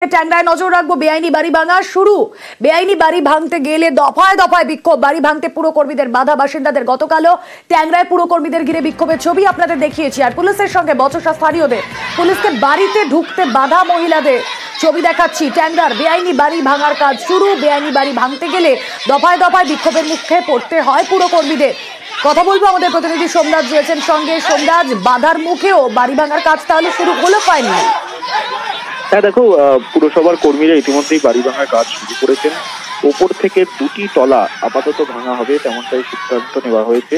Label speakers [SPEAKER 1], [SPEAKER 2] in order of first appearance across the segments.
[SPEAKER 1] ট্যাংরায় নজর রাখবো। বেআইনি বাড়ি ভাঙা শুরু। বেআইনি বাড়ি ভাঙতে গেলে দফায় দফায় বিক্ষোভ। বাড়ি ভাঙতে পুরকর্মীদের বাধা বাসিন্দাদের। গতকালও ট্যাংরায় পুরকর্মীদের ঘিরে বিক্ষোভের ছবি আপনাদের দেখিয়েছি। আর পুলিশের সঙ্গে বচসা স্থানীয়দের। পুলিশকে বাড়িতে ঢুকতে বাধা মহিলাদের ছবি দেখাচ্ছি। ট্যাংরার বেআইনি বাড়ি ভাঙার কাজ শুরু। বেআইনি বাড়ি ভাঙতে গেলে দফায় দফায় বিক্ষোভের মুখে পড়তে হয় পুরকর্মীদের। কথা বলবো আমাদের প্রতিনিধি সোমরাজ রয়েছেন সঙ্গে। সোমরাজ, বাধার মুখেও বাড়ি ভাঙার কাজ তাহলে শুরু হলো পায়নি?
[SPEAKER 2] হ্যাঁ দেখো, পুরসভার কর্মীরা ইতিমধ্যেই বাড়ি ভাঙার কাজ শুরু করেছেন। ওপর থেকে দুটি তলা আপাতত ভাঙা হবে তেমনটাই সিদ্ধান্ত নেওয়া হয়েছে।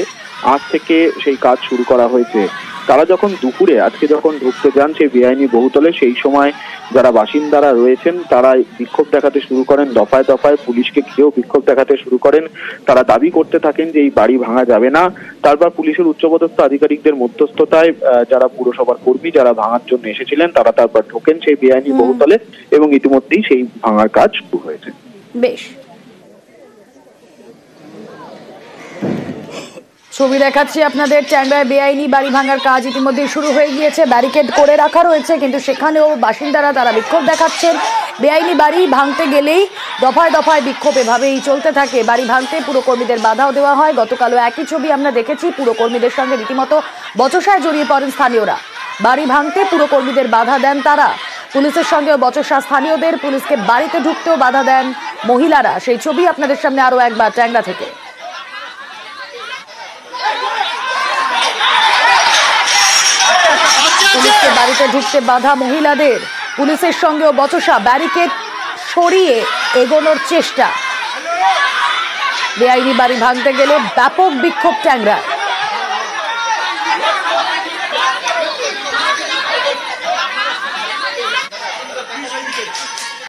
[SPEAKER 2] আজ থেকে সেই কাজ শুরু করা হয়েছে। তারা যখন দুপুরে আজকে যখন ঢুকতে যান সেই বেআইনি বহুতলে, সেই সময় যারা বাসিন্দারা রয়েছেন তারা বিক্ষোভ দেখাতে শুরু করেন। দফায় দফায় পুলিশকে ঘিরেও বিক্ষোভ দেখাতে শুরু করেন। তারা দাবি করতে থাকেন যে এই বাড়ি ভাঙা যাবে না। তারপর পুলিশের উচ্চপদস্থ আধিকারিকদের মধ্যস্থতায় যারা পুরসভার কর্মী যারা ভাঙার জন্য এসেছিলেন তারা তারপর ঢোকেন সেই বেআইনি বহুতলে এবং ইতিমধ্যেই সেই ভাঙার কাজ শুরু হয়েছে।
[SPEAKER 1] বেশ, ছবি দেখাচ্ছি আপনাদের। ট্যাংরায় বেআইনি বাড়ি ভাঙার কাজ ইতিমধ্যে শুরু হয়ে গিয়েছে। ব্যারিকেড করে রাখা রয়েছে, কিন্তু সেখানেও বাসিন্দারা তারা বিক্ষোভ দেখাচ্ছেন। বেআইনি বাড়ি ভাঙতে গেলেই দফায় দফায় বিক্ষোভ এভাবেই চলতে থাকে। বাড়ি ভাঙতে পুরকর্মীদের বাধাও দেওয়া হয়। গতকালও একই ছবি আমরা দেখেছি। পুরকর্মীদের সঙ্গে রীতিমতো বচসায় জড়িয়ে পড়েন স্থানীয়রা। বাড়ি ভাঙতে পুরকর্মীদের বাধা দেন তারা। পুলিশের সঙ্গেও বচসা স্থানীয়দের। পুলিশকে বাড়িতে ঢুকতেও বাধা দেন মহিলারা। সেই ছবি আপনাদের সামনে আরো একবার ট্যাংরা থেকে। পুলিশকে বাড়িতে ঢুকতে বাধা মহিলাদের। পুলিশের সঙ্গেও বচসা। ব্যারিকেড সরিয়ে এগোনোর চেষ্টা। বেআইনি বাড়ি ভাঙতে গেলে ব্যাপক বিক্ষোভ ট্যাংরায়।